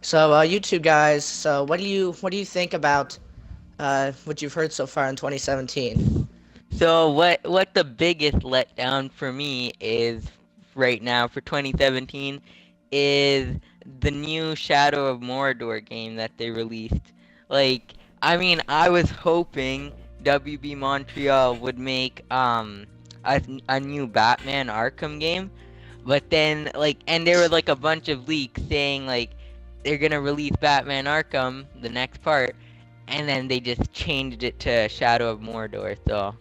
So, you two guys, so what do you think about what you've heard so far in 2017? So what the biggest letdown for me is right now for 2017 is the new Shadow of Mordor game that they released. Like, I mean, I was hoping WB Montreal would make a new Batman Arkham game, but then and there were like a bunch of leaks saying like they're gonna release Batman Arkham, the next part, and then they just changed it to Shadow of Mordor. So,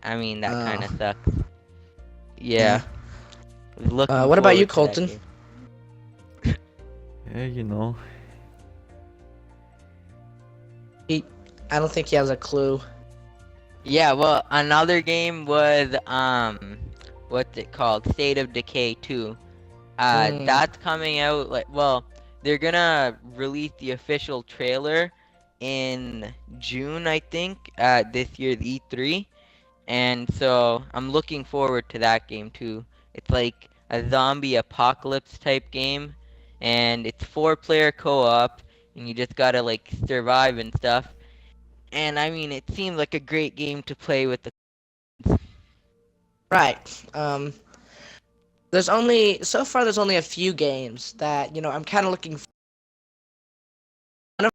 I mean, that kind Uh, of sucks. Yeah, yeah. I was looking What about you, forward to that Colton? game. Yeah, you know. He, I don't think he has a clue. Yeah, well, another game was what's it called? State of Decay 2. Mm, That's coming out they're gonna release the official trailer in June, I think, at this year's E3. And so I'm looking forward to that game too. It's like a zombie apocalypse type game, and it's four-player co-op, and you just gotta like survive and stuff. And I mean, it seems like a great game to play with the. right. There's only a few games that I'm kind of looking for. One of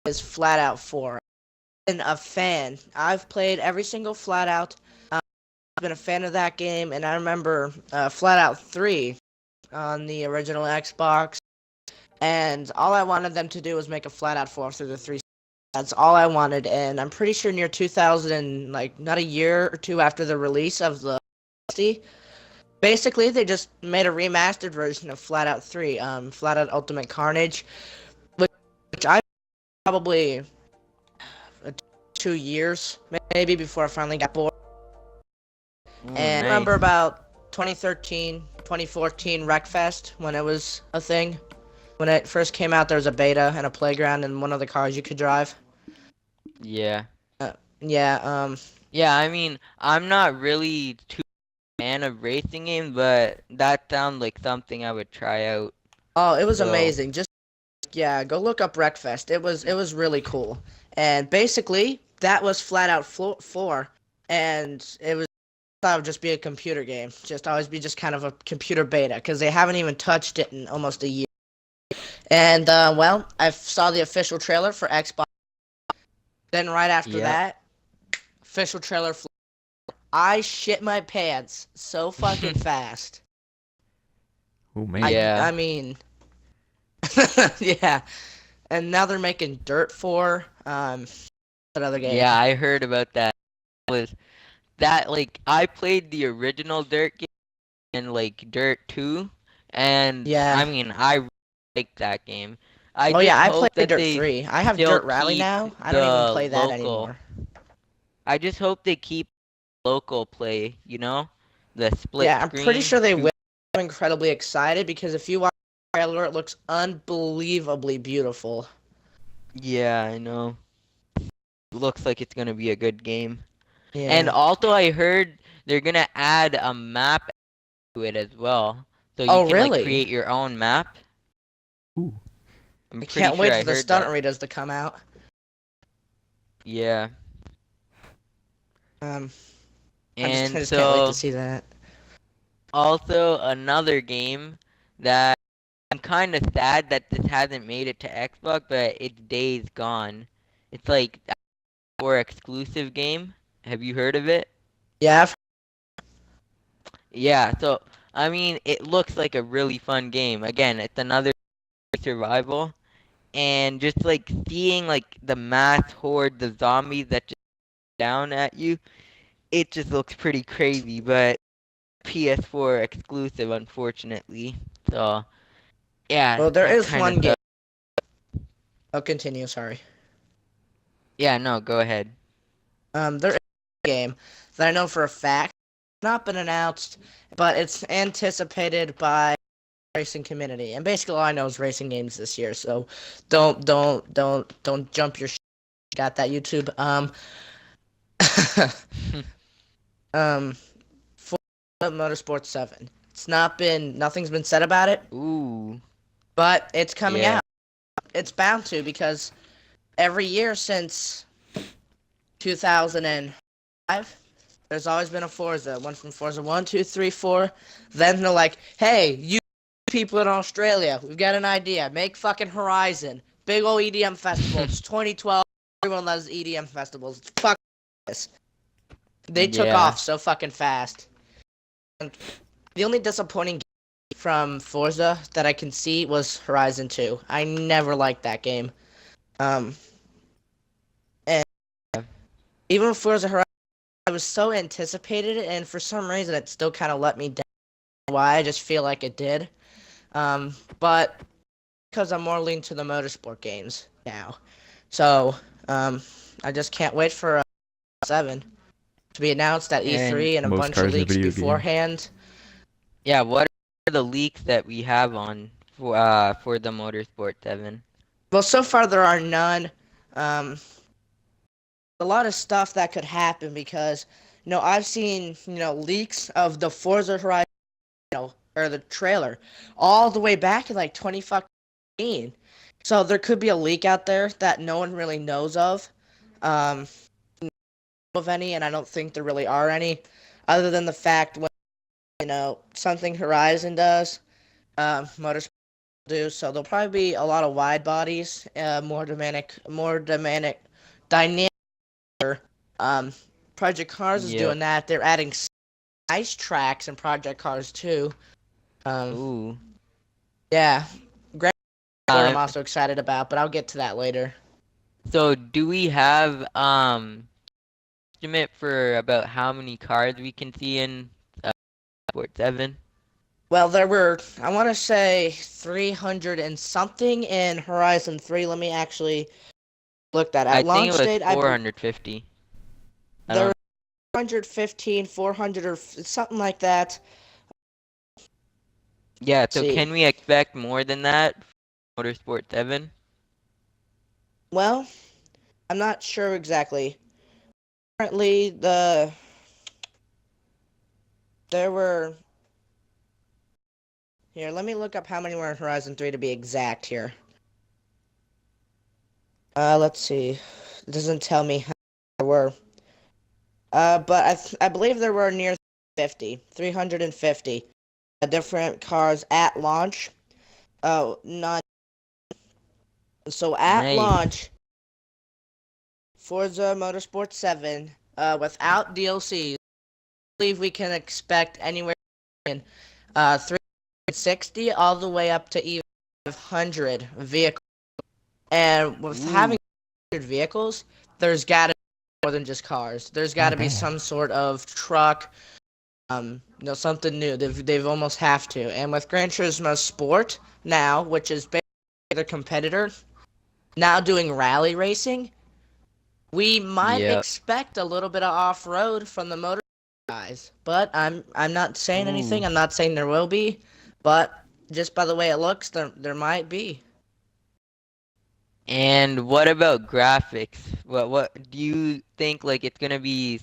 them is Flat Out 4. I've been a fan. I've played every single Flat Out. I've been a fan of that game, and I remember Flat Out 3 on the original Xbox. And all I wanted them to do was make a Flat Out 4 through the three. That's all I wanted, and I'm pretty sure near 2000, like not a year or two after the release of the basically they just made a remastered version of Flat Out 3, Flat Out Ultimate Carnage, which I probably uh, 2 years maybe before I finally got bored. Ooh, And I nice. remember about 2013, 2014 Wreckfest when it was a thing. When it first came out, there was a beta and a playground and one of the cars you could drive. Yeah. Yeah, Yeah, I mean, I'm not really too fan of racing games, but that sounds like something I would try out. oh, it was So, amazing. Just yeah, go look up Wreckfest. It was really cool. And basically, that was Flat Out 4, and it was thought it would just be a computer game. Just always be just kind of a computer beta because they haven't even touched it in almost a year. And well, I saw the official trailer for Xbox. Then right after yep. that, official trailer. I shit my pants so fucking fast. Oh I man. Yeah. I mean, yeah. And now they're making Dirt 4. Another game. Yeah, I heard about that. Was that like I played the original Dirt game and like Dirt 2, and Yeah. I mean I really like that game. I Oh yeah, just I play hope that Dirt they 3. I have still Dirt Rally keep now. I don't even the play that local. anymore. I just hope they keep local play, the split Yeah, I'm pretty screen. sure they Two. will. I'm incredibly excited because if you watch the trailer, it looks unbelievably beautiful. Yeah, I know. Looks like it's gonna be a good game. And Yeah. also, I heard they're gonna add a map to it as well, so you Oh can like really? create your own map. Ooh. I'm I pretty can't sure wait I for the heard stunt that. readers to come out. Yeah. Um, I And just can't wait to so see that. also another game that I'm kind of sad that this hasn't made it to Xbox, but it's Days Gone. It's like a core exclusive game. Have you heard of it? Yeah, Yeah, so I mean, it looks like a really fun game. Again, it's another survival, and just like seeing like the mass hordes of zombies that just down at you, it just looks pretty crazy. But PS4 exclusive, unfortunately. So yeah, well, there that is kind of one game. sucks. I'll continue. Sorry. Yeah, no, go ahead. There is a game that I know for a fact not been announced, but it's anticipated by the racing community. And basically, all I know is racing games this year. So don't jump your. Got that YouTube. um, for Motorsport 7. Nothing's been said about it, Ooh, but it's coming Yeah. out. It's bound to because every year since 2005, there's always been a Forza. One from Forza 1, 2, 3, 4. Then they're like, hey, you people in Australia, we've got an idea. Make fucking Horizon. Big old EDM festival. It's 2012. Everyone loves EDM festivals. It's fucking this. They took Yeah. off so fucking fast. And the only disappointing game from Forza that I can see was Horizon 2. I never liked that game. Um, and even Forza Horizon, I was so anticipated, and for some reason, it still kind of let me down. Why? I just feel like it did. But because I'm more leaning to the motorsport games now, so I just can't wait for 7 to be announced at And E3 and a Most bunch of cars in a leaks video game. beforehand. yeah, what are the leaks that we have on for the Motorsport 7? Well, so far there are none. Um, a lot of stuff that could happen because I've seen leaks of the Forza Horizon or the trailer all the way back in like 2015. So there could be a leak out there that no one really knows um, of any, and I don't think there really are any, other than the fact when something Horizon does, Motorsport do. So there'll probably be a lot of wide bodies, dynamic. Um, Project Cars is Yep. doing that. They're adding ice tracks in Project Cars too. Um, Ooh. yeah, Grand Sport I'm Um, also excited about, but I'll get to that later. so do we have estimate for about how many cars we can see in Sport 7? Well, there were, I want to say 300 and something in Horizon 3. Let me actually look that I at think it launch was date. 450. I There were don't 415, 400 or something like that. Yeah, Let's so see. can we expect more than that for Motorsport 7? Well, I'm not sure exactly. Currently, there were here. Let me look up how many were in Horizon 3 to be exact here. Let's see. It doesn't tell me how there were. But I believe there were near 350 different cars at launch. Oh, not so at Nice. launch, Forza Motorsport 7, without DLC, I believe we can expect anywhere in 360 all the way up to even 500 vehicles. And with Ooh. having 100 vehicles, there's got to be more than just cars. There's got to Not be bad. some sort of truck, something new. They've almost have to. And with Gran Turismo Sport now, which is basically their competitor, now doing rally racing, we might Yep. expect a little bit of off-road from the motor guys. But I'm not saying anything. Ooh. I'm not saying there will be, but just by the way it looks, there might be. And what about graphics? What do you think, like it's gonna be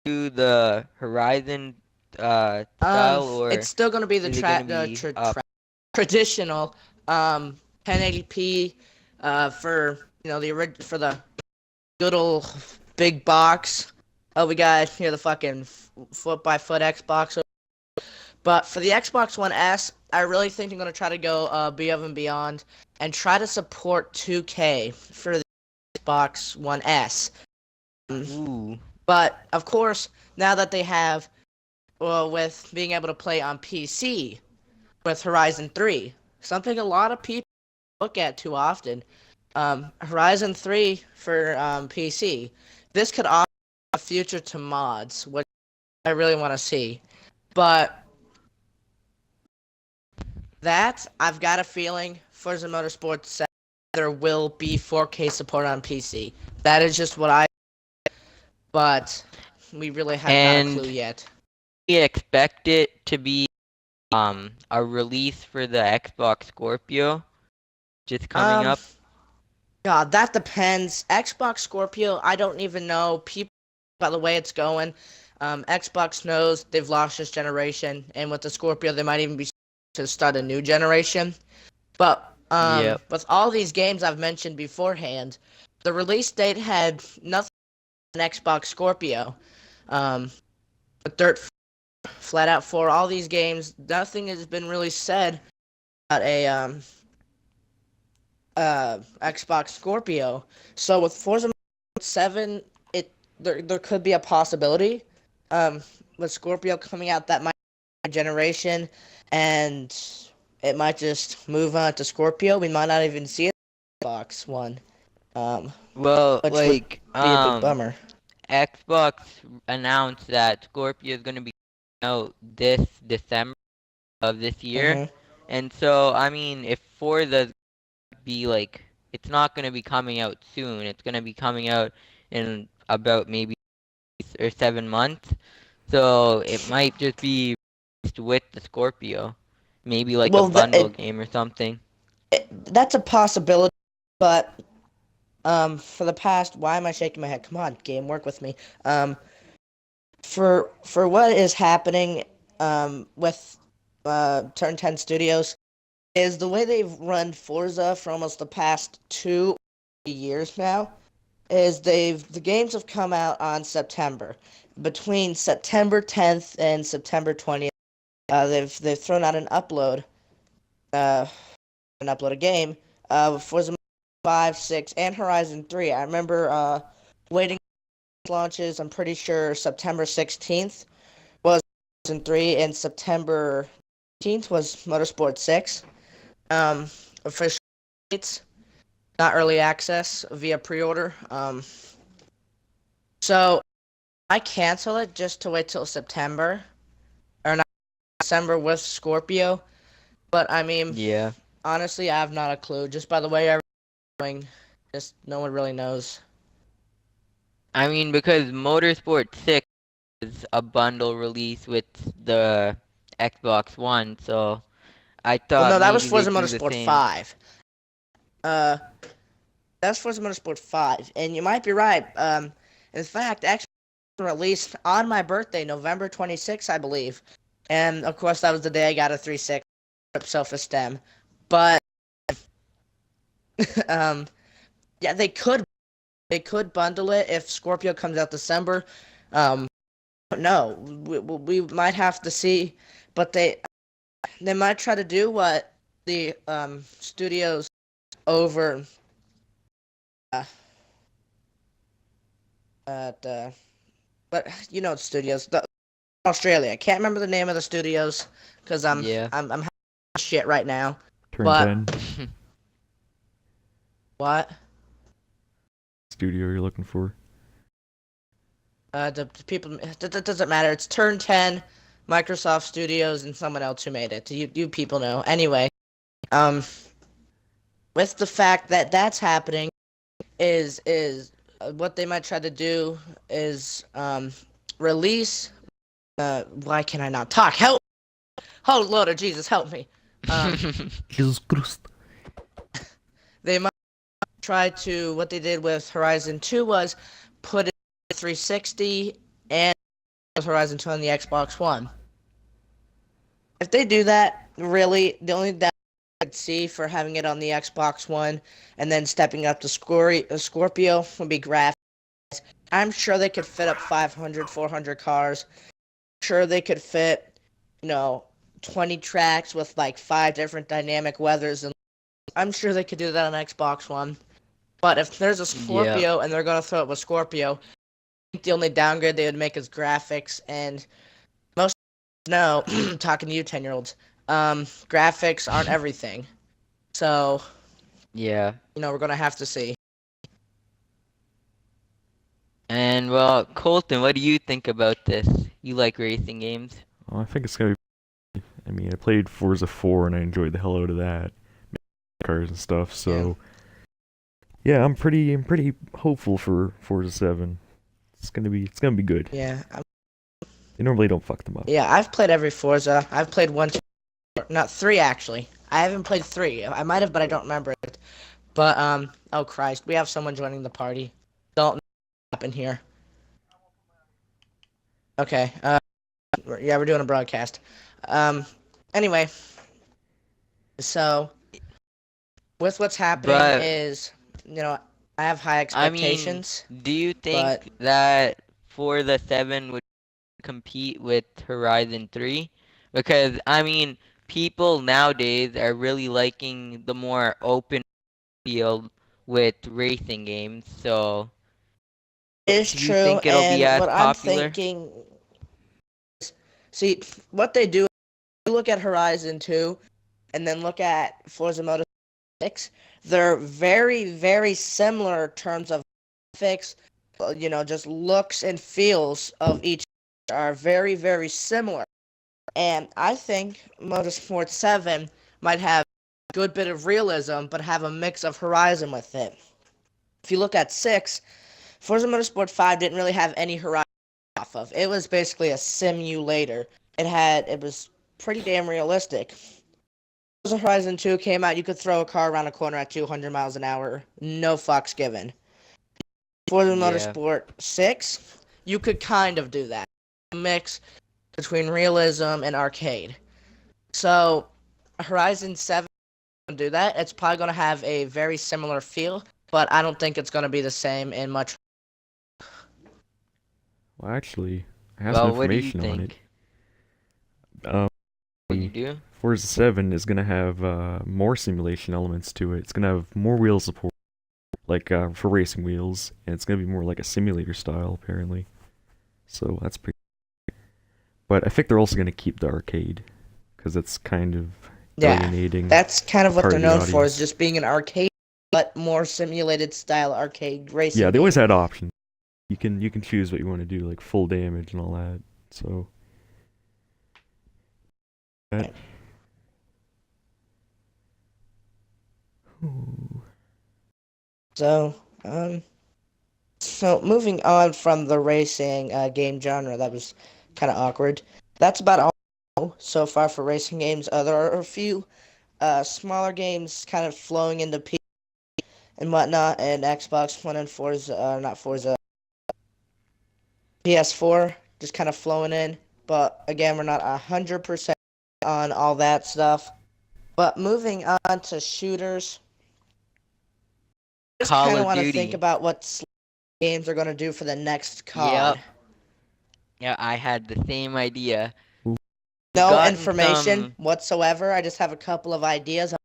to the Horizon style, It's or still gonna be the is it gonna be up? traditional 1080p for for the good old big box. Oh, we got here the fucking foot by foot Xbox. But for the Xbox One S, I really think I'm gonna try to go above and beyond and try to support 2K for the Xbox One S. Ooh. But of course, now that they have, well, with being able to play on PC with Horizon 3, something a lot of people look at too often. Horizon 3 for PC. This could offer a future to mods, which I really want to see. But I've got a feeling Forza Motorsport 7 there will be 4K support on PC. That is just what but we really have not a clue And yet. we expect it to be a release for the Xbox Scorpio just coming Um, up. God, that depends. Xbox Scorpio, I don't even know. People, by the way it's going, Xbox knows they've lost this generation, and with the Scorpio, they might even be to start a new generation. But Yep. with all these games I've mentioned beforehand, the release date had nothing on Xbox Scorpio. Um, with Dirt, Flat Out 4, all these games, nothing has been really said about a Xbox Scorpio. So with Forza 7, there could be a possibility with Scorpio coming out that might be generation, and it might just move on to Scorpio. We might not even see it on Xbox One, um, Well, which would like, be a big bummer. Xbox announced that Scorpio is gonna be out this December of this year, hmm and so I mean, if Forza be like, it's not gonna be coming out soon. It's gonna be coming out in about maybe 6 or 7 months. So it might just be released with the Scorpio, maybe like a Well, bundle game or something. that's a possibility, but for the past, why am I shaking my head? Come on, game, work with me. For what is happening with Turn 10 Studios is the way they've run Forza for almost the past 2 years now is the games have come out on September. Between September 10th and September 20th, they've thrown out uh an upload a game Forza 5, 6, and Horizon 3. I remember waiting for launches. I'm pretty sure September 16th was Horizon 3, and September 18th was Motorsport 6. Official dates, not early access via pre-order. So I cancel it just to wait till September or not December with Scorpio. But I mean, Yeah. honestly, I have not a clue. Just by the way everyone's going, just no one really knows. I mean, because Motorsport 6 is a bundle release with the Xbox One, so I Well, thought no, that was maybe Forza they'd do the Motorsport same. 5. Uh, that's Forza Motorsport 5, and you might be right. In fact, actually released on my birthday, November 26th, I believe. And of course, that was the day I got a 360 self-esteem. But um, yeah, they could bundle it if Scorpio comes out December. Um, no, we might have to see, but they might try to do what the studios over uh, at but studios the Australia. I can't remember the name of the studios because Yeah. I'm shit right now. Turn But 10 what? studio you're looking for. The people that doesn't matter. It's Turn 10, Microsoft Studios, and someone else who made it. You people know. Anyway, um, with the fact that that's happening, is what they might try to do is release. Why can I not talk? Help! Oh Lord of Jesus, help me. Um, Jesus Christ. they might try to what they did with Horizon 2 was put it 360 and Horizon 2 on the Xbox One. If they do that, really, the only that I could see for having it on the Xbox One and then stepping up to Scorpio would be graphics. I'm sure they could fit up 500, 400 cars. Sure they could fit, you know, 20 tracks with like 5 different dynamic weathers, and I'm sure they could do that on Xbox One. But if there's a Yeah. Scorpio and they're gonna throw it with Scorpio, I think the only downgrade they would make is graphics, and most know, talking to you 10-year-olds, graphics aren't everything. So, Yeah. we're gonna have to see. And well, Colton, what do you think about this? You like racing games? I think it's gonna be. I mean, I played Forza 4 and I enjoyed the hell out of that. Cars and stuff. Yeah. So yeah, I'm pretty hopeful for Forza 7. It's gonna be good. Yeah. They normally don't fuck them up. Yeah, I've played every Forza. I've played 1, 2, not 3 actually. I haven't played 3. I might have, but I don't remember it. But oh Christ, we have someone joining the party. Don't happen here. Okay. Yeah, we're doing a broadcast. Um, anyway, so with what's happening But is, I have high I mean, expectations, do you but think that Forza 7 would compete with Horizon 3? Because I mean, people nowadays are really liking the more open field with racing games. So, it is do you true. think it'll be And as what I'm popular? thinking, see, what they do, you look at Horizon 2 and then look at Forza Motorsport 6, they're very, very similar in terms of graphics, just looks and feels of each are very, very similar. And I think Motorsport 7 might have a good bit of realism, but have a mix of Horizon with it. If you look at 6, Forza Motorsport 5 didn't really have any Horizon off of. It was basically a simulator. It was pretty damn realistic. Forza Horizon 2 came out, you could throw a car around a corner at 200 miles an hour, no fucks given. Forza Yeah. Motorsport 6, you could kind of do that. A mix between realism and arcade. So, Horizon 7 do that. It's probably going to have a very similar feel, but I don't think it's going to be the same in much. Well, actually, I have some Well, what do you information on it. think? Um, What you the do? Forza 7 is gonna have more simulation elements to it. It's gonna have more wheel support, like for racing wheels, and it's gonna be more like a simulator style apparently. So that's pretty. But I think they're also gonna keep the arcade, because it's kind of Yeah, alienating that's kind a of what part they're of the known for, is audience. just being an arcade, but more simulated style arcade Yeah, racing they always game. had options. You can choose what you want to do, like full damage and all that. So that. Ooh. So, um, so moving on from the racing game genre, that was kind of awkward. That's about all so far for racing games. There are a few smaller games kind of flowing into P and whatnot, and Xbox One and Forza, not Forza, PS4 just kind of flowing in. But again, we're not 100% on all that stuff. But moving on to shooters, just Call kind of of want to think Duty. about what games are going to do for the next Yep. COD. Yeah, I had the same idea. Ooh. We've No gotten information some. whatsoever. I just have a couple of ideas I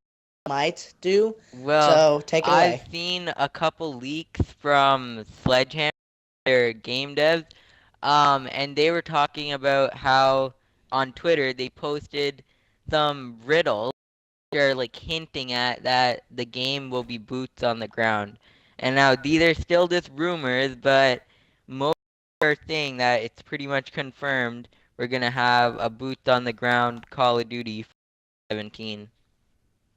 might do. Well, So take it I've away. seen a couple leaks from Sledgehammer, their game devs, and they were talking about how on Twitter they posted some riddles that are like hinting at that the game will be boots on the ground. And now these are still just rumors, but most are saying that it's pretty much confirmed we're gonna have a boots on the ground Call of Duty 17.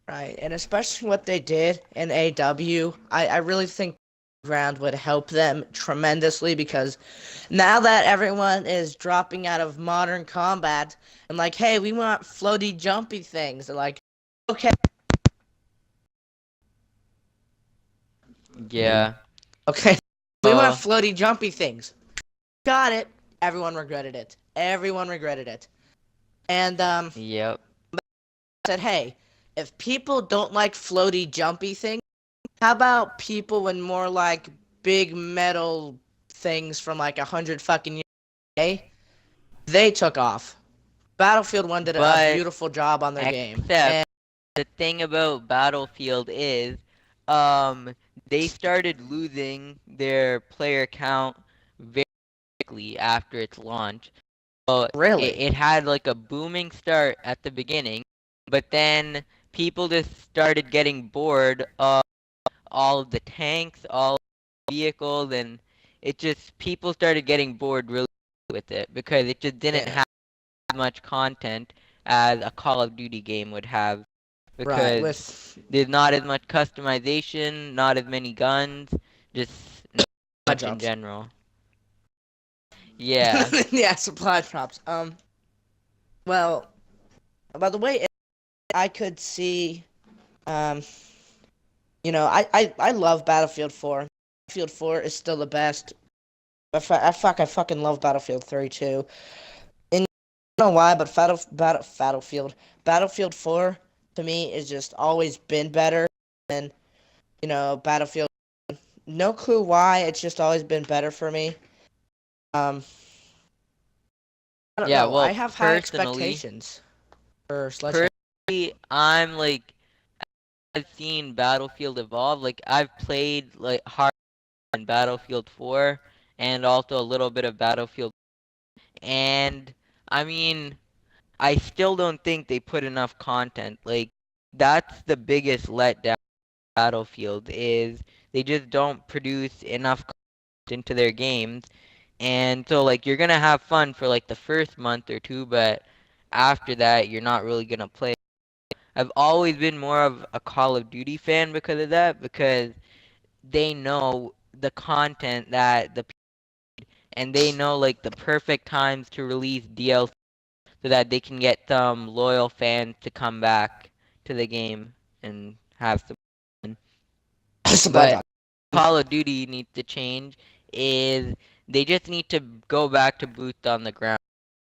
Right, and especially what they did in AW, I really think Ground would help them tremendously, because now that everyone is dropping out of modern combat and like, hey, we want floaty, jumpy things, they're like, okay, Yeah. okay, we want Oh, floaty, jumpy things. Got it. Everyone regretted it. Everyone regretted it. And yep. said, hey, if people don't like floaty, jumpy things, how about people in more like big metal things from like 100 fucking years ago? They took off. Battlefield 1 did a But beautiful job on their game. except And the thing about Battlefield is, um, they started losing their player count very quickly after its launch. So really, it had like a booming start at the beginning, but then people just started getting bored of all of the tanks, all of the vehicles, and it just people started getting bored really with it because it just didn't yeah, have as much content as a Call of Duty game would have right, because with there's not as much customization, not as many guns, just not supply much in drops. general. Yeah. Yeah, supply drops. Well, by the way, I could see, um, I love Battlefield 4. Battlefield 4 is still the best. I fucking love Battlefield 3 too. And I don't know why, but Battlefield 4 to me is just always been better. and Battlefield. No clue why. It's just always been better for me. Um, I don't Yeah, know. I well, have high personally, expectations for Sledgehammer. personally, I'm like I've seen Battlefield evolve. Like I've played like hard in Battlefield 4 and also a little bit of Battlefield, and I mean, I still don't think they put enough content. Like that's the biggest letdown of Battlefield is they just don't produce enough content into their games. And so like you're gonna have fun for like the first month or two, but after that you're not really gonna play. I've always been more of a Call of Duty fan because of that, because they know the content that and they know like the perfect times to release DLC so that they can get some loyal fans to come back to the game and have some fun. Supply But drop. Call of Duty needs to change is they just need to go back to boots on the ground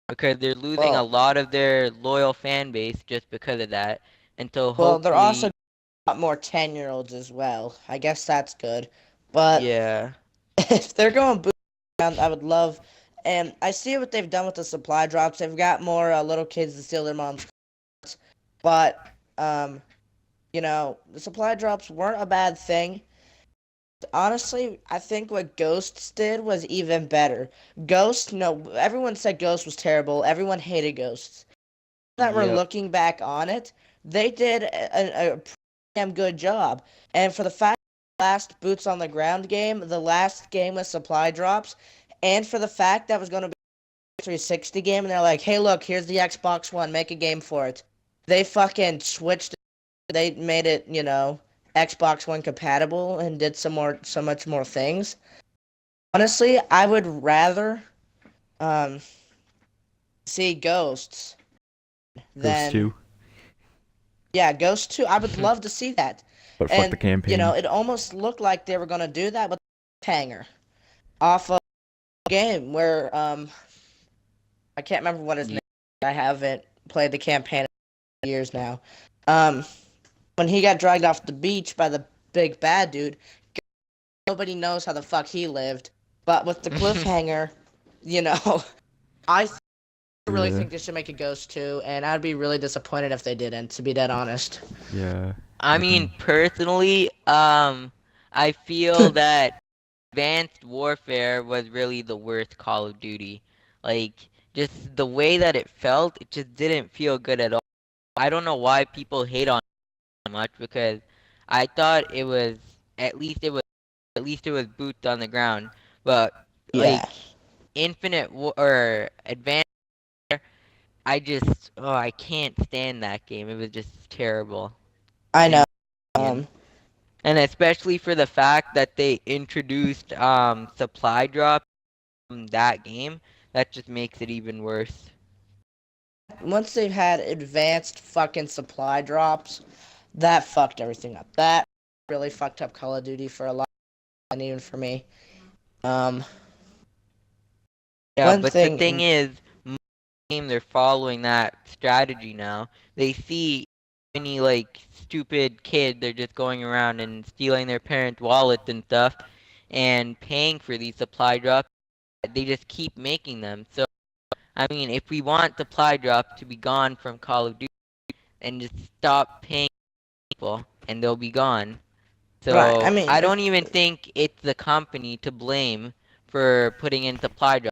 because they're losing a Well, lot of their loyal fan base just because of that. And so they're also hopefully, a lot more 10-year-olds as well. I guess that's good. But yeah, if they're going boot around, I would love. And I see what they've done with the supply drops. They've got more little kids to steal their mom's cards. But the supply drops weren't a bad thing. Honestly, I think what Ghosts did was even better. Ghost, no, everyone said Ghost was terrible. Everyone hated Ghosts. That we're yep, looking back on it, they did a pretty damn good job. And for the fact last boots on the ground game, the last game with supply drops, and for the fact that was going to be a 360 game, and they're like, hey, look, here's the Xbox One, make a game for it. They fucking switched. They made it, Xbox One compatible and did so much more things. Honestly, I would rather um, see Ghosts Ghost than 2, yeah, Ghost 2. I would love to see that. but fuck the And, campaign. it almost looked like they were going to do that with Hanger off of a game where I can't remember what his name ye- is. I haven't played the campaign in years now. Um when he got dragged off the beach by the big bad dude, nobody knows how the fuck he lived. But with the cliffhanger, you know, I really Yeah, think they should make a Ghost 2, and I'd be really disappointed if they didn't, to be dead honest. yeah. I I mean, can. personally, I feel that Advanced Warfare was really the worst Call of Duty. Like, just the way that it felt, it just didn't feel good at all. I don't know why people hate on it so much because I thought it was at least it was boots on the ground. But Yeah, like or Advanced, I can't stand that game. It was just terrible I in know. my opinion. Um, And especially for the fact that they introduced supply drop in that game, that just makes it even worse. once they've had advanced fucking supply drops, that fucked everything up. That really fucked up Call of Duty for a lot, and even for me. Um, Yeah, one but the thing, thing is, most games are following that strategy now. They see any like stupid kid, they're just going around and stealing their parents' wallets and stuff and paying for these supply drops. They just keep making them. So, I mean, if we want supply drops to be gone from Call of Duty and just stop paying people and they'll be gone. right? I So mean, I don't even think it's the company to blame for putting in supply drops.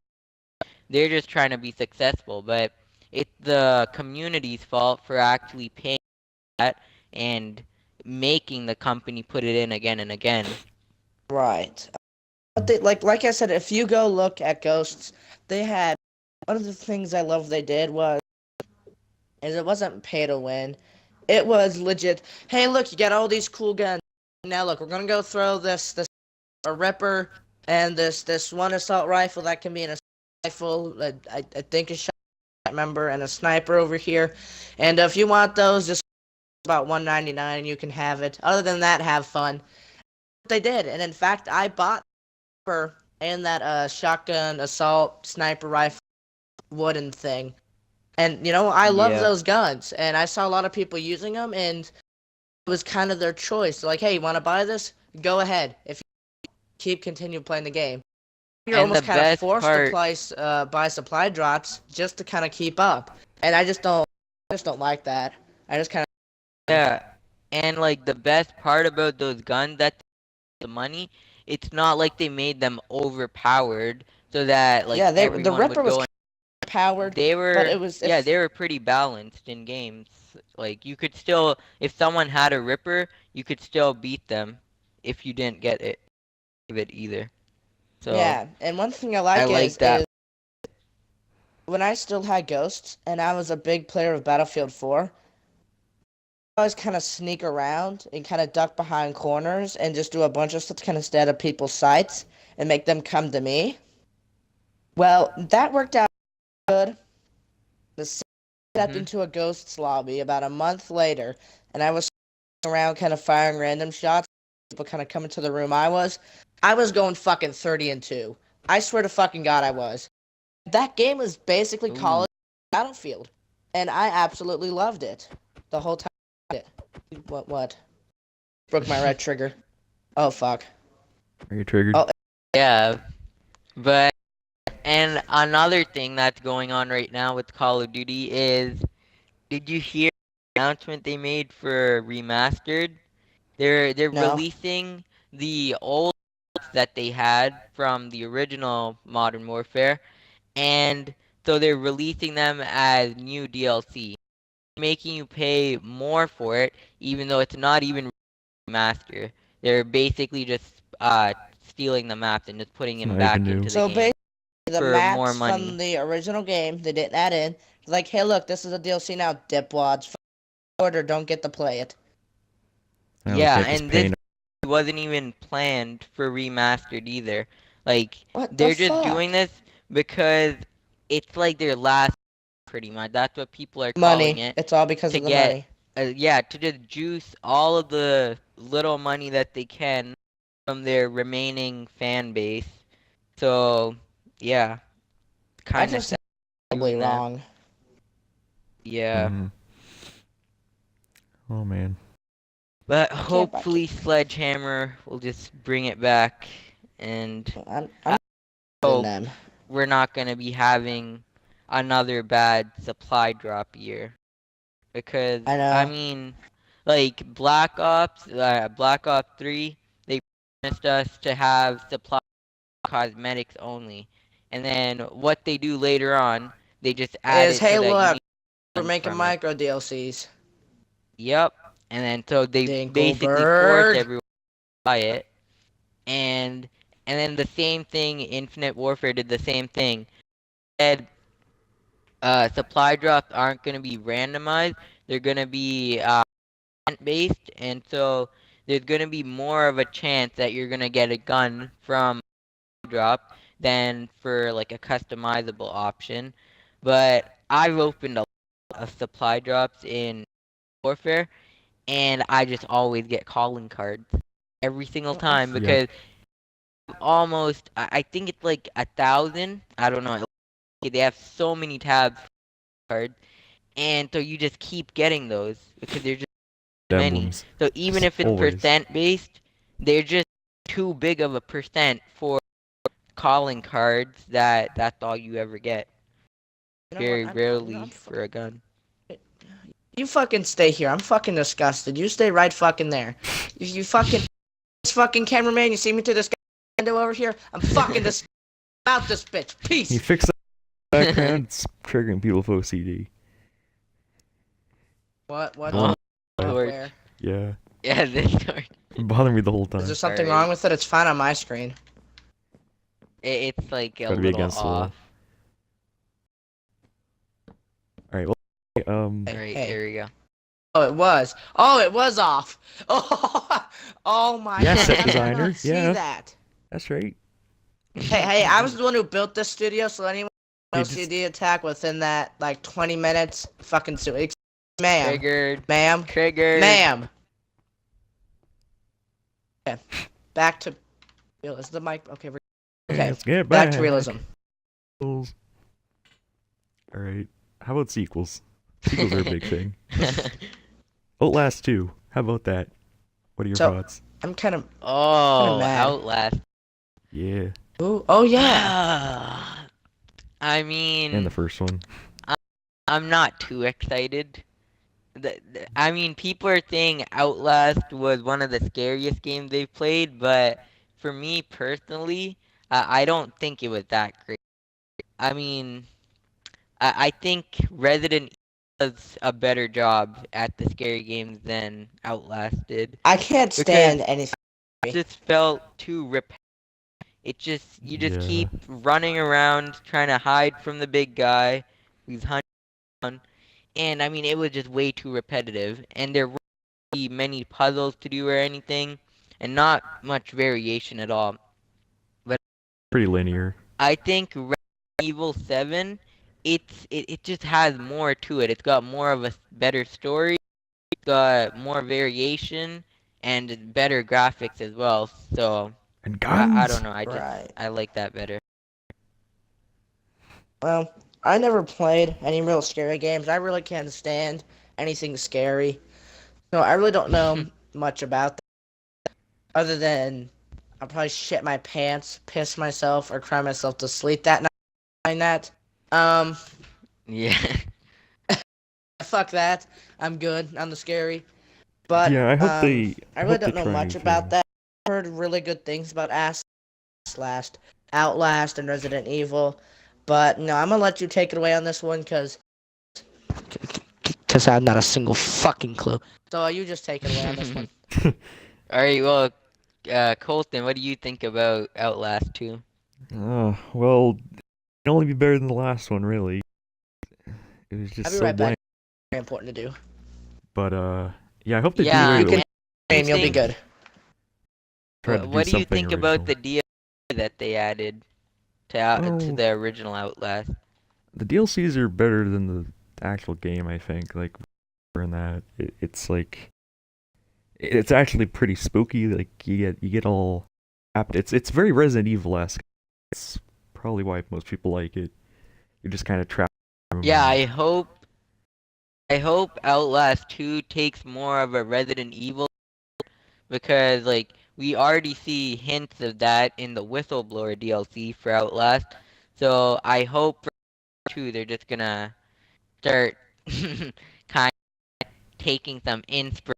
They're just trying to be successful, but it's the community's fault for actually paying that and making the company put it in again and again. right. But they, like I said, if you go look at Ghosts, they had one of the things I love they did was is it wasn't pay to win. It was legit. Hey, look, you got all these cool guns. Now look, we're gonna go throw this a Ripper and this one assault rifle that can be an assault rifle. I think a shot. I can't remember, and a sniper over here. And if you want those, just about 199 and you can have it. Other than that, have fun. They did, and in fact, I bought Ripper and that shotgun assault sniper rifle wooden thing. And I love Yeah. those guns, and I saw a lot of people using them, and it was kind of their choice. They're like, hey, you want to buy this? Go ahead. If you continue playing the game, you're And the almost kind of best forced to part, buy supply drops just to kind of keep up. And I just don't like that. I just kind of yeah, and like the best part about those guns that the money, it's not like they made them overpowered so that like yeah, the everyone Ripper would was go. powered, They but were, it was yeah, if they were pretty balanced in games. Like you could still, if someone had a Ripper, you could still beat them if you didn't get it either. So yeah. And one thing I I like like is that. when I still had ghosts and I was a big player of Battlefield 4. I always kind of sneak around and kind of duck behind corners and just do a bunch of stuff to kind of stay out of people's sights and make them come to me. Well, that worked out good. The city stepped Hmm. into a ghost's lobby about a month later, and I was around kind of firing random shots. People kind of coming to the room I was going fucking 30-2. I swear to fucking God I was. That game was basically Call Ooh. of Battlefield, and I absolutely loved it the whole time. What? Broke my red trigger. Oh fuck. Are you triggered? Oh, Yeah, but and another thing that's going on right now with Call of Duty is, did you hear the announcement they made for remastered? They're no. releasing the old that they had from the original Modern Warfare, and so they're releasing them as new DLC, making you pay more for it, even though it's not even remaster. They're basically just stealing the maps and just putting It's them not even back new. into the So game basically, the for more maps from money. the original game they didn't add in. Like, hey, look, this is a DLC now. Dipwads, order, don't get to play it. Now we Yeah, can't just and this pay. wasn't even planned for remastered either. Like, What the they're just doing fuck? this because it's like their last, pretty much. That's what people are calling Money. it, It's all because to of the get, money. yeah, to just juice all of the little money that they can from their remaining fan base. So, yeah, I kind can of say sad probably doing that. wrong. Yeah. Hmm. Oh man. But I can't. I can't. hopefully Sledgehammer will just bring it back, and I'm I in hope them. we're not going to be having another bad supply drop year. Because, I I know. mean, like Black Ops 3, they promised us to have supply cosmetics only. And then what they do later on, they just add Is it so hey that you look, need we're guns making from it. micro DLCs. Yep. And then so they basically force Dinkelberg. everyone to buy it. And and then the same thing, Infinite Warfare did the same thing. Said supply drops aren't going to be randomized. They're going to be event based, and so there's going to be more of a chance that you're going to get a gun from drop than for like a customizable option. But I've opened a lot of supply drops in Warfare, and I just always get calling cards every single What the time fuck? Yep. because almost I think it's like 1,000. I don't know. They have so many tabs for cards, and so you just keep getting those because there's just many. Emblems. So even Just if it's always. percent based, they're just too big of a percent for calling cards that that's all you ever get. You know what? Very rarely I'm for a gun. you fucking stay here. I'm fucking disgusted. You stay right fucking there. If you fucking this fucking cameraman, you see me through this window over here? I'm fucking disgusted about this bitch. Can you Peace. fix that background? It's triggering people with OCD. What? What? Oh, torch. Where? Yeah. Yeah, this torch. It bothered me the whole Is there time. something Alright. wrong with it? It's fine on my screen. It's like a Gotta be little against the wall. off. Alright, well, Alright, Hey. there we go. Oh, it was. Oh, it was off. Oh, oh my Yeah, God. set How did I designer, not see yeah. that? that's right. Hey, I was the one who built this studio, so anyone Hey, OCD attack within that like 20 minutes, fucking sue. Ma'am, Triggered. ma'am, Triggered. ma'am. Okay, back to is the mic. Okay, okay. Let's get Back to realism. Alright, how about sequels? Sequels are a big thing. Outlast 2. How about that? What are your So thoughts? I'm kind of Oh, mad. Outlast. Yeah, Ooh, oh yeah. I and the mean, first one. I- I'm not too excited. I mean, people are saying Outlast was one of the scariest games they've played, but for me personally, I don't think it was that great. I mean, I think Resident Evil does a better job at the scary games than Outlast did I can't because stand anything. it just felt too repetitive. It just you just Yeah, keep running around trying to hide from the big guy who's hunting down, and I mean it was just way too repetitive, and there weren't really many puzzles to do or anything, and not much variation at all. But pretty linear. I think Resident Evil 7, it just has more to it. It's got more of a better story, it's got more variation, and better graphics as well. So And I don't guns! know. Right. I like that better. Well, I never played any real scary games. I really can't stand anything scary. So I really don't know much about that other than I'll probably shit my pants, piss myself, or cry myself to sleep that night playing that. Um, Yeah. fuck that. I'm good on the scary. But Yeah, I I really hope they don't know try much about anything. that. I've heard really good things about Outlast, and Resident Evil. But no, I'm gonna let you take it away on this one because I have not a single fucking clue. So you just take it away on this one. All right. Well, Colton, what do you think about Outlast 2? Well, it can only be better than the last one, really. It was I'll just be so right back. bland. Very important to do. But yeah, I hope they do Yeah, away You with can and I stream. You'll be think good. try to do what do you something think about original. the DLC that they added to Well, the original Outlast? the DLCs are better than the actual game, I think. Like, in that, it's like it's actually pretty spooky. Like you get all apt. It's very Resident Evil-esque. It's probably why most people like it. You're just kind of trapped in a room Yeah, and I hope Outlast 2 takes more of a Resident Evil because like we already see hints of that in the Whistleblower DLC for Outlast. So I hope for 2 they're just gonna start kind of taking some inspiration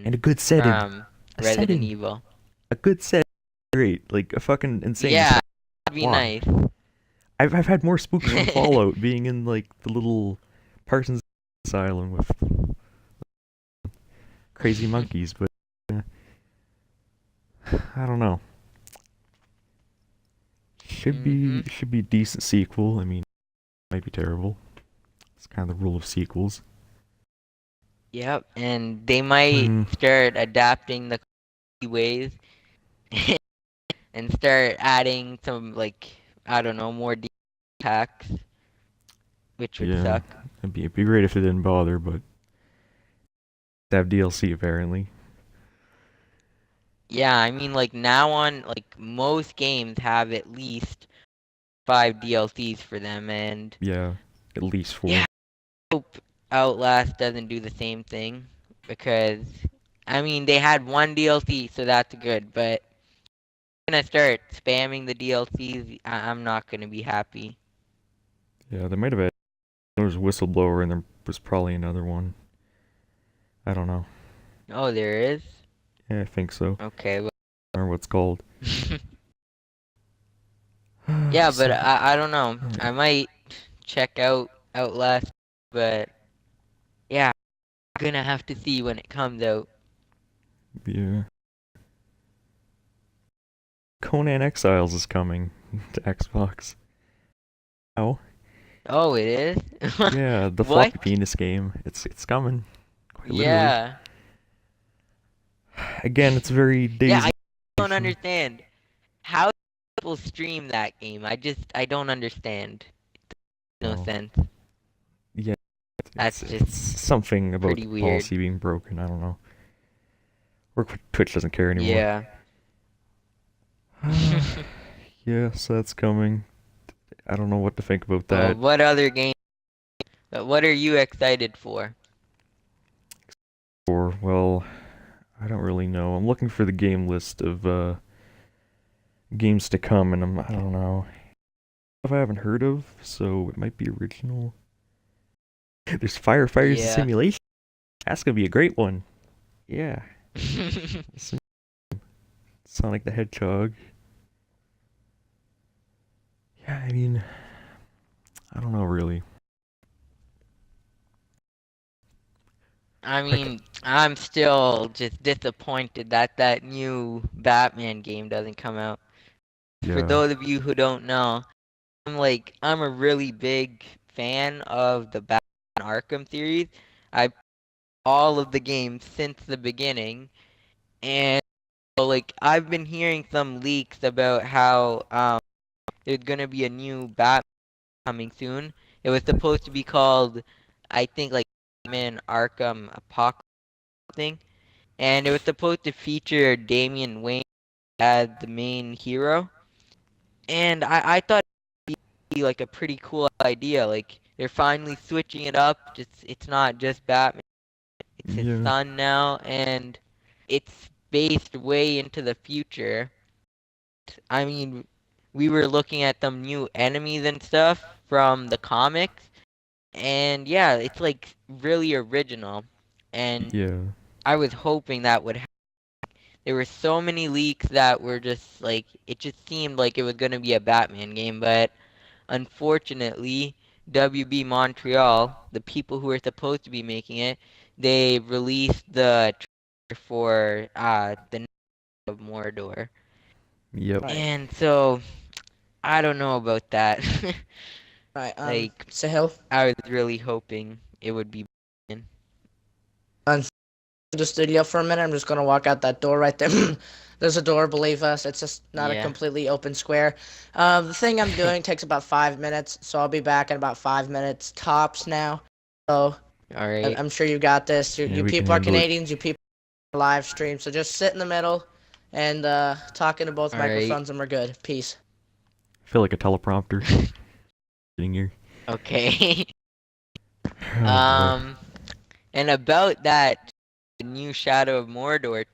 a good setting, from a Resident setting, Evil. a good set. Great, like a fucking insane Yeah, set. that'd be Why? nice. I've had more spooky from Fallout being in like the little Parsons Asylum with crazy monkeys, but uh, I don't know. hmm Should be a decent sequel. I mean, it might be terrible. It's kind of the rule of sequels. Yep, and they might Hmm. start adapting the ways and start adding some like I don't know more packs, which would Yeah, suck. it'd be great if they didn't bother, but they have DLC apparently. Yeah, I mean like now on like most games have at least 5 DLCs for them, and Yeah, at least yeah, four. I hope Outlast doesn't do the same thing because I mean they had one DLC, so that's good, but gonna start spamming the DLCs, I'm not gonna be happy. Yeah, they might have had. There was Whistleblower, and there was probably another one. I don't know. Oh, there is? Yeah, I think so. Okay, well. Or what's called. Yeah, but So, I don't know. I might check out Outlast, but yeah, I'm gonna have to see when it comes out. yeah. Conan Exiles is coming to Xbox. Oh, Oh, it is? yeah, the What? floppy penis game. It's coming. Quite literally. Yeah. Again, it's very Yeah, Daisy. I don't understand. How do people stream that game? I don't understand. No Well, sense. yeah, That's it's just something about pretty the weird. policy being broken. I don't know. Or Twitch doesn't care anymore. Yeah. Yeah, so that's coming. I don't know what to think about Well, that. what other game? What are you excited for? Or well, I don't really know. I'm looking for the game list of games to come, and I don't know if I haven't heard of, so it might be original. There's Firefighters Yeah. Simulation. That's gonna be a great one. Yeah. Sonic the Hedgehog. Yeah, I mean, I don't know really. I Like, mean, I'm still just disappointed that that new Batman game doesn't come out. For yeah, those of you who don't know, I'm a really big fan of the Batman Arkham series. I all of the games since the beginning, and so, I've been hearing some leaks about how there's gonna be a new Batman coming soon. It was supposed to be called, I think, like Batman Arkham Apocalypse thing, and it was supposed to feature Damian Wayne as the main hero. And I thought it'd be like a pretty cool idea. Like they're finally switching it up. Just it's not just Batman. It's his yeah, son now, and it's based way into the future. I mean, we were looking at some new enemies and stuff from the comics, and yeah, it's like really original. And yeah, I was hoping that would happen. There were so many leaks that were just like it just seemed like it was gonna be a Batman game, but unfortunately, WB Montreal, the people who were supposed to be making it, they released the trailer for the Knights of Mordor. yep, Right. And so I don't know about that. Right. Like Sahil. I was really hoping it would be Batman. I'm in the studio for a minute. I'm just gonna walk out that door right there. There's a door, believe us. It's just not a Yeah. completely open square. The thing I'm doing takes about 5 minutes, so I'll be back in about 5 minutes tops now. So All right. I'm sure you got this. You, yeah. you We can people are handle it. Canadians. You people are live stream. So just sit in the middle and talk into both All right. microphones, and we're good. Peace. I feel like a teleprompter sitting here. Okay. Oh boy. um and about that new Shadow of Mordor,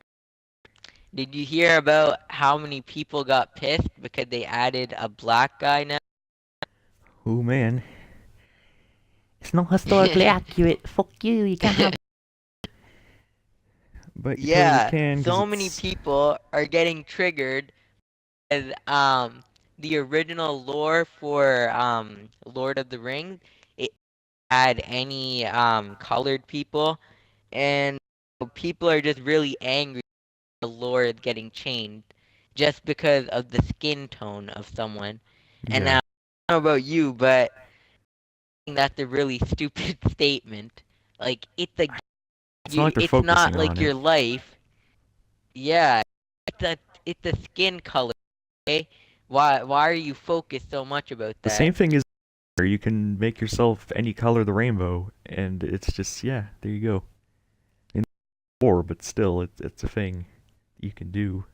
did you hear about how many people got pissed because they added a black guy now? Oh man. It's not historically accurate. Fuck you. You can't have. But you totally Yeah, can, because so many it's. people are getting triggered as the original lore for Lord of the Rings. It had any colored people, and people are just really angry the lore is getting changed just because of the skin tone of someone. And Yeah. now, I don't know about you, but I think that's a really stupid statement. Like It's not like they're it's not focusing on like it. your life. Yeah, it's a skin color. Okay, why are you focused so much about The that? same thing is you can make yourself any color of the rainbow, and it's just, yeah, there you go. In war, but still, it's a thing you can do.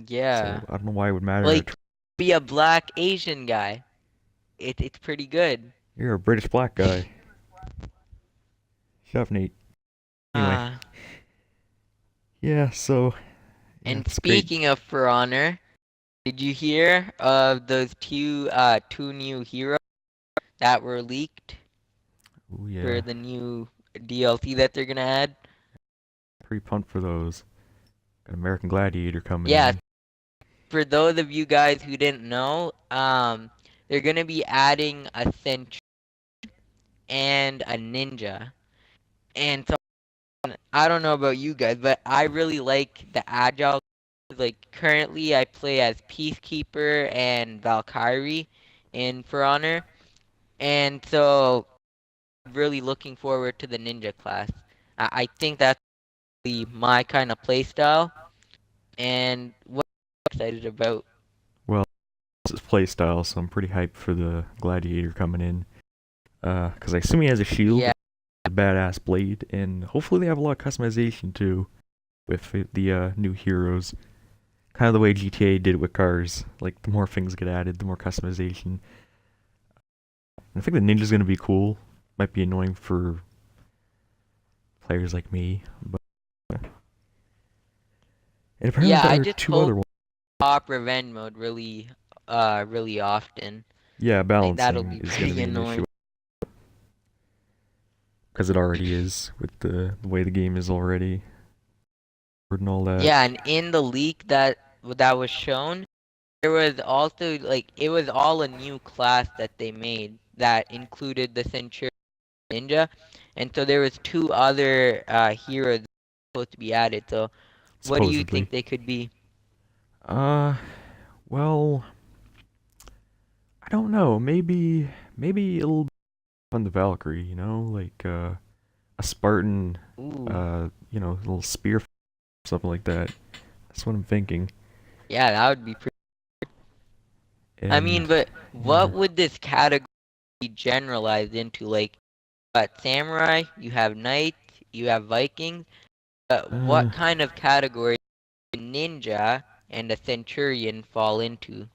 Yeah, So I don't know why it would matter. like be a black Asian guy. It's pretty good. You're a British black guy. Shut up, Nate. Anyway, Uh, yeah, so, yeah, and it's great. speaking of For Honor, did you hear of those two new heroes that were leaked Oh, for yeah. the new DLC that they're gonna add? Pretty pumped for those. Got American Gladiator coming Yeah, in. for those of you guys who didn't know, they're gonna be adding a sentry and a ninja. And so I don't know about you guys, but I really like the agile. Like currently, I play as Peacekeeper and Valkyrie in For Honor, and so I'm really looking forward to the ninja class. I think that's really my kind of play style, and what I'm excited about. Well, this is playstyle, so I'm pretty hyped for the Gladiator coming in. Because I assume he has a shield, Yeah, a badass blade, and hopefully they have a lot of customization too with the new heroes. Kind of the way GTA did it with cars. Like, the more things get added, the more customization. And I think the ninja's gonna be cool. Might be annoying for players like me, but And apparently Yeah, I there are just two hope other ones. pop revenge mode really often. Yeah, Like that'll balancing be is gonna pretty be an issue annoying. because it already is with the way the game is already and all that. Yeah, and in the leak that was shown, there was also like it was all a new class that they made that included the Centurion Ninja, and so there was two other heroes supposed to be added. So what do you Supposedly. think they could be? Uh, well, I don't know. Maybe it'll be on the Valkyrie, like a Spartan, Ooh, little spear, something like that. That's what I'm thinking. yeah, that would be pretty. I And mean, but yeah, what would this category be generalized into? Like, samurai, you have knights, you have Vikings. uh, What kind of category do ninja and a centurion fall into?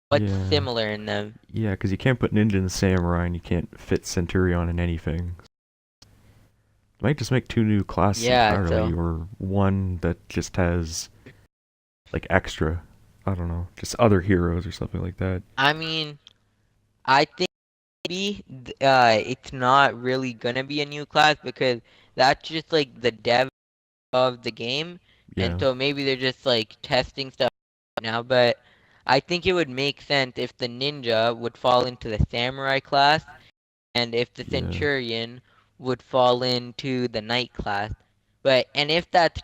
What's yeah, similar in them? yeah, because you can't put ninja and samurai, and you can't fit Centurion in anything. Might just make two new classes Yeah, entirely, so or one that just has like extra. I don't know, just other heroes or something like that. I mean, I think maybe it's not really gonna be a new class because that's just like the dev of the game, and Yeah, so maybe they're just like testing stuff now. But I think it would make sense if the ninja would fall into the samurai class, and if the yeah, centurion would fall into the knight class. But and if that's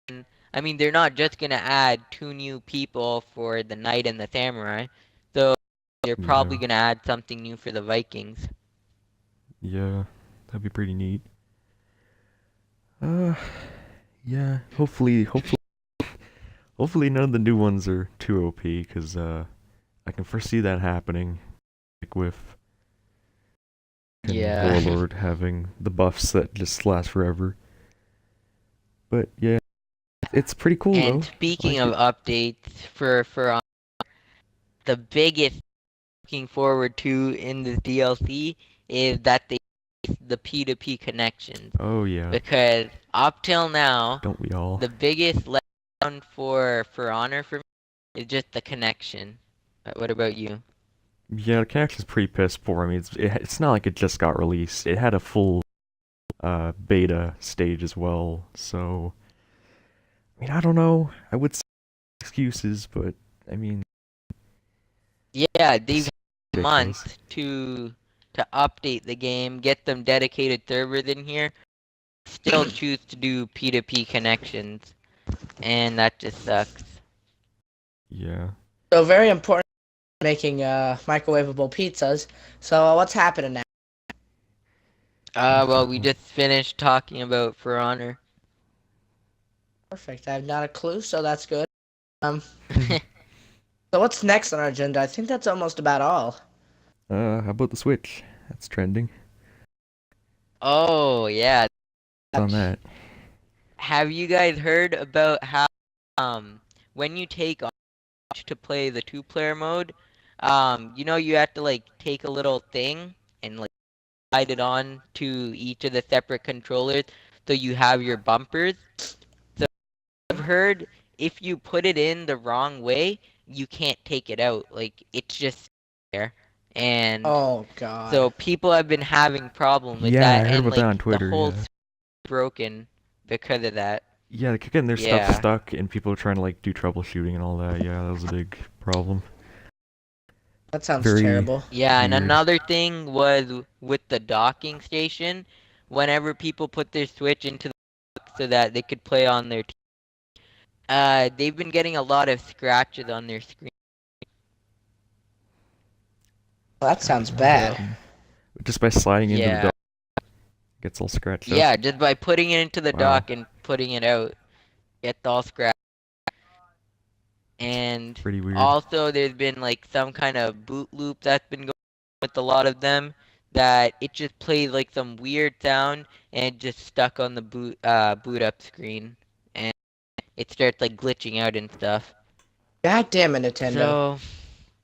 true, I mean they're not just gonna add two new people for the knight and the samurai, so they're yeah, probably gonna add something new for the Vikings. yeah. That'd be pretty neat. Uh, yeah. Hopefully none of the new ones are too OP, cause I can foresee that happening, like with and Yeah. Warlord having the buffs that just last forever. But yeah, it's pretty cool And though. I speaking like of it. updates for the biggest looking forward to in this DLC is that they release the P2P connections Oh yeah, because up till now don't we all? the biggest letdown for Honor for me is just the connection. What about you? Yeah, the connection's pretty piss poor. I mean, it's not like it just got released. It had a full beta stage as well. So I mean, I don't know. I would say excuses, but I mean, Yeah, they've it's had ridiculous. months to update the game, get them dedicated servers in here, still choose to do P2P connections, and that just sucks. Yeah. So very important making microwavable pizzas. So what's happening now? Well, we just finished talking about For Honor. Perfect. I have not a clue, so that's good. Um, so what's next on our agenda? I think that's almost about all. How about the Switch? That's trending. Oh, yeah. It's on that. Have you guys heard about how um when you take on to play the two-player mode, you have to like take a little thing and like slide it on to each of the separate controllers so you have your bumpers. So I've heard if you put it in the wrong way, you can't take it out. Like it's just there. And Oh God. so people have been having problem with Yeah, I that heard and about that on like the Twitter. whole Yeah. broken because of that. Yeah, like getting their stuff Yeah. stuck and people are trying to like do troubleshooting and all that. Yeah, that was a big problem. That sounds Very terrible. Yeah, and weird. another thing was with the docking station, whenever people put their Switch into the dock so that they could play on their they've been getting a lot of scratches on their screen. Well, that sounds Scratches on the So, bad. screen. Just by sliding into the yeah. dock, gets all scratched up. Yeah, just by putting it into the Wow, dock and putting it out, gets all scratched. And pretty weird. also there's been like some kind of boot loop that's been going with a lot of them that it just plays like some weird sound and it just stuck on the boot up screen and it starts like glitching out and stuff. God damn it, Nintendo. So,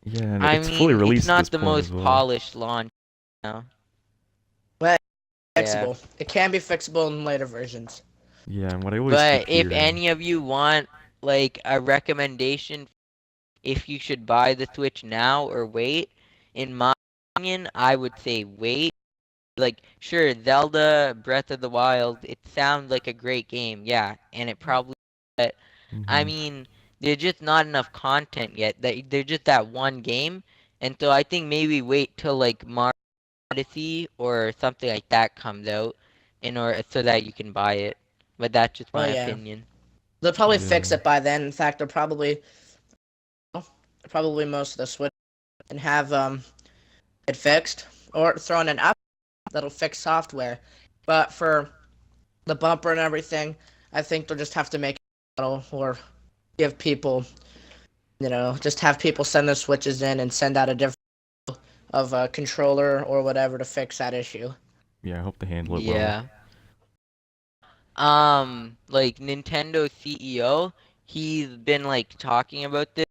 Yeah, and I it's fully mean, it's released at this not the point as most well. polished launch now. Well, Yeah. fixable. It can be fixable in later versions. Yeah, and what I always keep But if hearing. any of you want like a recommendation if you should buy the Switch now or wait, in my opinion, I would say wait. Like, sure, Zelda Breath of the Wild, it sounds like a great game, yeah, and it probably, but I Hmm. mean, there's just not enough content yet. That they're just that one game, and so I think maybe wait till like Mario Odyssey or something like that comes out, in order so that you can buy it. But that's just Oh my yeah, opinion. they'll probably fix Yeah. it by then. In fact, they'll probably most of the Switch and have it fixed or throw in an app that'll fix software. But for the bumper and everything, I think they'll just have to make a model or give people, just have people send their switches in and send out a different of a controller or whatever to fix that issue. Yeah, I hope they handle it well. Yeah. Like Nintendo CEO, he's been like talking about this.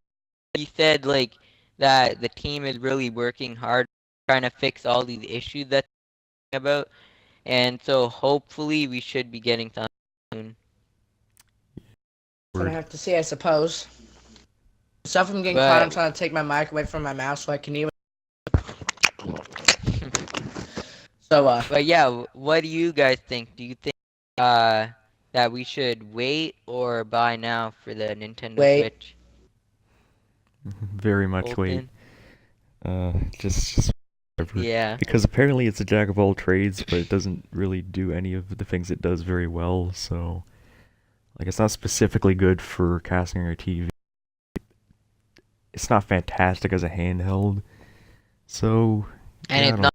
He said like that the team is really working hard trying to fix all these issues that they're talking about, and so hopefully we should be getting something soon. Gonna Word. have to see, I suppose. Stuff I'm getting quiet. I'm But trying to take my mic away from my mouth so I can even. So but yeah, what do you guys think? Do you think that we should wait or buy now for the Nintendo wait. Switch? Very much wait. Colton? Just whatever. Yeah. Because apparently it's a jack of all trades, but it doesn't really do any of the things it does very well. So, like, it's not specifically good for casting or TV. It's not fantastic as a handheld. So, And yeah, I it's don't. not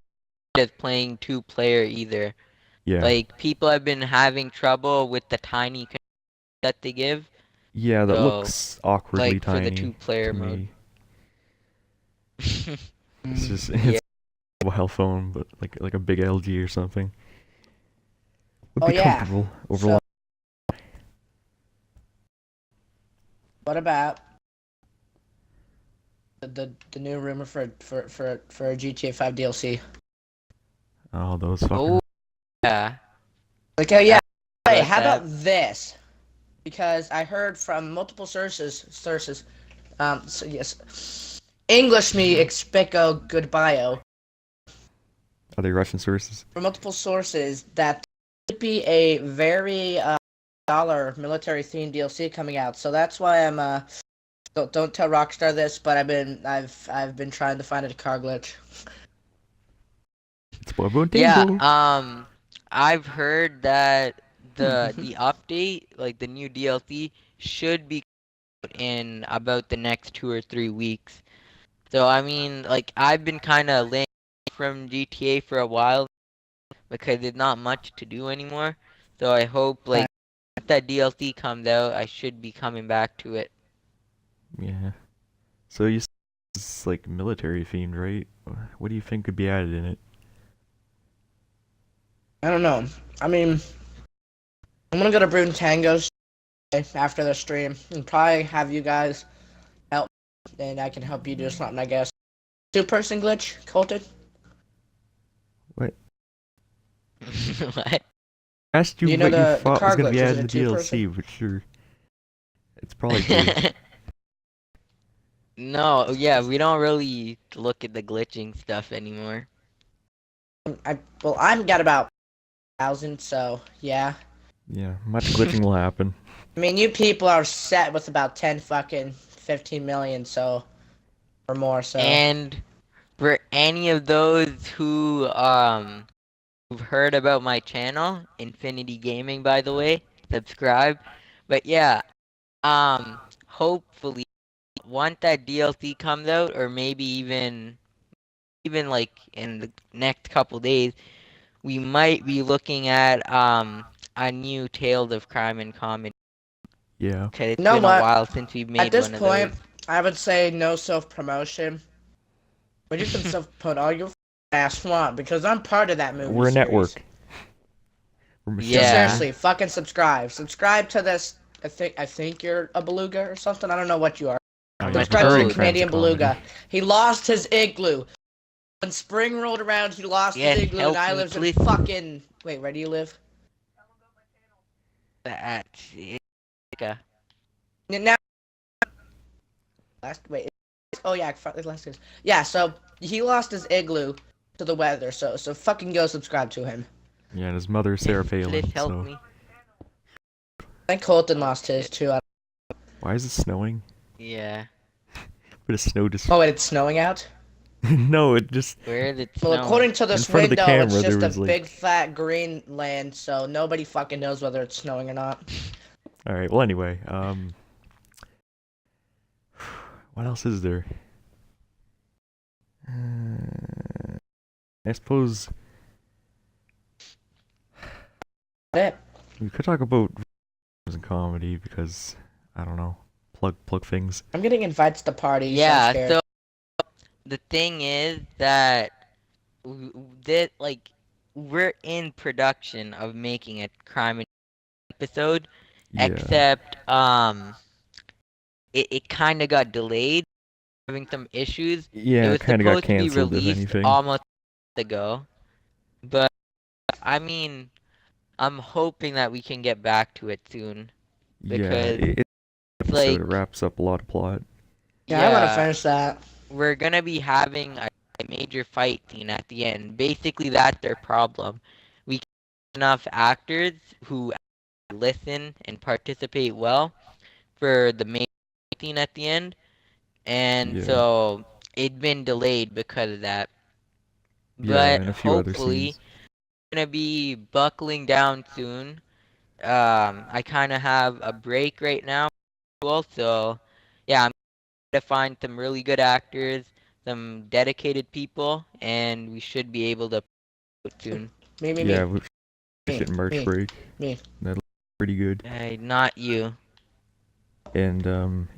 as playing two-player either. Yeah, Like people have been having trouble with the tiny controls that they give. yeah, that So, looks awkwardly like for the tiny two-player to mode. me. It's just Yeah. it's a mobile phone, but like a big LG or something would Oh be yeah. comfortable over. So what about the new rumor for a GTA 5 DLC? Oh, those Oh fucking. yeah. Like, oh yeah. I Hey, about how about that. this? Because I heard from multiple sources. So yes, English me explico goodbye. Are they Russian sources? From multiple sources that could be a very dollar military themed DLC coming out. So that's why I'm don't tell Rockstar this, but I've been trying to find a car glitch. It's Bobo Yeah, Dingo. I've heard that the update, like the new DLC, should be out in about the next 2 or 3 weeks. So I mean, like I've been kind of laying from GTA for a while because there's not much to do anymore. So I hope like once that DLC comes out, I should be coming back to it. Yeah. So you it's like military themed, right? What do you think could be added in it? I don't know. I mean, I'm gonna go to Brune Tango's after the stream and probably have you guys help, and I can help you do something. I guess. Two-person glitch, Colton. What? What? I asked Do you you know what you the thought was car gonna be glitch? Is added it in a the two-person? DLC, but sure, it's probably good. No, yeah, we don't really look at the glitching stuff anymore. I've got about 1,000, so yeah. Yeah, much glitching will happen. I mean, you people are set with about 10 fucking 15 million, so or more. So And for any of those who've heard about my channel, Infinity Gaming by the way, subscribe. But yeah, hopefully once that DLC comes out or maybe even like in the next couple days, we might be looking at a new Tales of Crime and Comedy Yeah. because you it's know been a what? while since we've At made this one of those. point, I would say no self-promotion. But you can self-promote all you ass want because I'm part of that movie We're a series. network. We're No, machine. Yeah. seriously, fucking subscribe. Subscribe to this. I think you're a beluga or something. I don't know what you are. Oh, you're Subscribe to the recurring Toad. fans of Canadian comedy. beluga. He lost his igloo. When spring rolled around, he lost his Yes, igloo, and help I me lived in please. fucking. Wait, where do you live? That's it. Now, wait. Oh yeah, last year. Yeah, so he lost his igloo to the weather. So fucking go subscribe to him. Yeah, and his mother Sarah Please Palin. help So me. I think Colton lost his Shit. too. why is it snowing? Yeah. Bit of snow just. Oh wait, it's snowing out. No, it just Where is it Well, snowing? according to in this front of the window, it's camera there just a was like. big fat green land, so nobody fucking knows whether it's snowing or not. All right. Well, anyway, what else is there? I suppose It. we could talk about and comedy because I don't know, plug things. I'm getting invites to parties. Yeah, I'm scared. so the thing is that that like we're in production of making a crime episode, Yeah. except it kind of got delayed, having some issues. It Yeah, was it kind of got supposed to be canceled if released anything. almost a month ago, but I mean, I'm hoping that we can get back to it soon Yeah, because it's episode like it wraps up a lot of plot. Yeah, I want to finish that. we're gonna be having a major fight scene at the end. Basically, that's their problem. We can't get enough actors who listen and participate well for the main scene at the end, and Yeah. so it's been delayed because of that. Yeah, But and a few other hopefully, scenes. we're gonna be buckling down soon. I kind of have a break right now, so yeah, I'm to find some really good actors, some dedicated people, and we should be able to soon. Yeah, we Me, should merch me, break. me. That'll be pretty good. Not you. And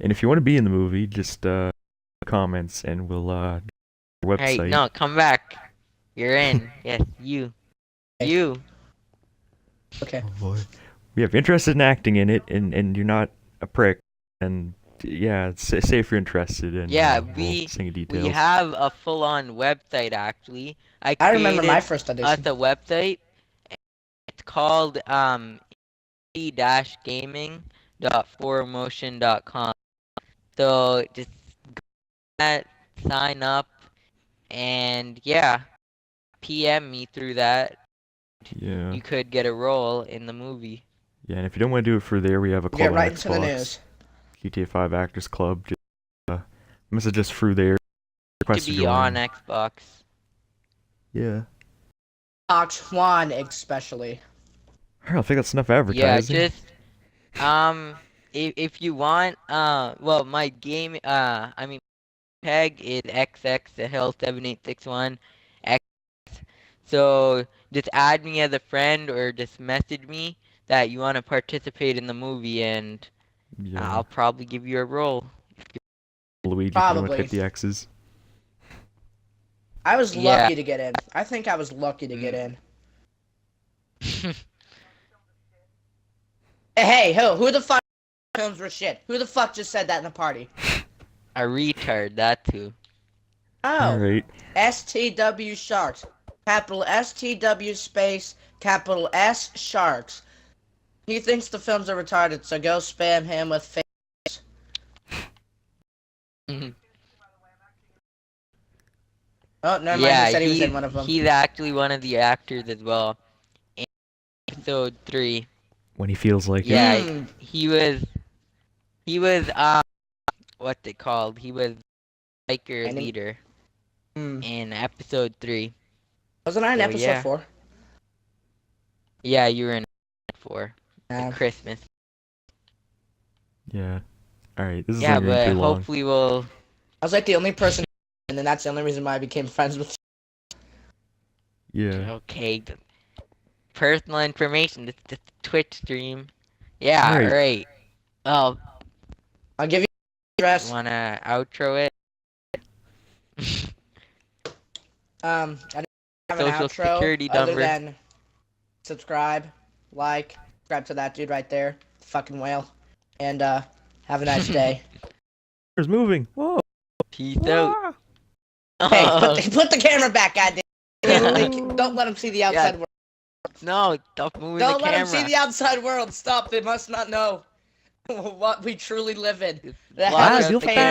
if you want to be in the movie, just comments and we'll website. Hey, no, come back. You're in. Yes, you. You. Okay. Oh boy. We have interested in acting in it, and you're not a prick. And yeah, say if you're interested, and Yeah, we'll sing details. we have a full-on website actually. I I remember my created first us audition. a website. It's called gaming.4motion.com. So just go that, sign up, and yeah, PM me through that. Yeah. You could get a role in the movie. Yeah, and if you don't want to do it for there, we have a club Get on right into the Xbox. news. GTA 5 Actors Club. Just message us through there. To Request to be join. on Xbox. Yeah. Xbox One especially. I don't think that's enough Yeah, advertising. just if you want well my game I mean tag is xxsahil7861 x, so just add me as a friend or just message me that you want to participate in the movie and Yeah. I'll probably give you a role. Luigi, if you want to Probably. hit the X's. I was Yeah. lucky to get in. I think I was lucky to get in. Hey, who the fuck films were shit? Who the fuck just said that in the party? A retard, that too. Oh. Alright. STW Sharks. Capital STW space, capital S Sharks. He thinks the films are retarded, so go spam him with face. Oh, never mind. He said he was in one of them. He's actually one of the actors as well. In episode 3. When he feels like it. Yeah, he was what's it called? He was biker leader in episode 3. Wasn't I in So, episode yeah. 4? Yeah, you were in 4. Yeah. At Christmas. Yeah. Alright, this is Yeah, not getting but too long. hopefully we'll I was like the only person, and then that's the only reason why I became friends with. Yeah. okay. Personal information. It's just a Twitch stream. Yeah, Right. right. Oh, I'll give you address. wanna outro it? I didn't have an Social outro security other number. than subscribe, subscribe to that dude right there, fucking whale, and have a nice day. It's moving. Whoa. Peace out. Hey, Oh, put the camera back, goddamn. Don't let him see the outside world. no, stop moving Don't the let camera. him see the outside world. Stop. They must not know. what we truly live in. Just The hell walk Guys, is out you'll the pain? gate.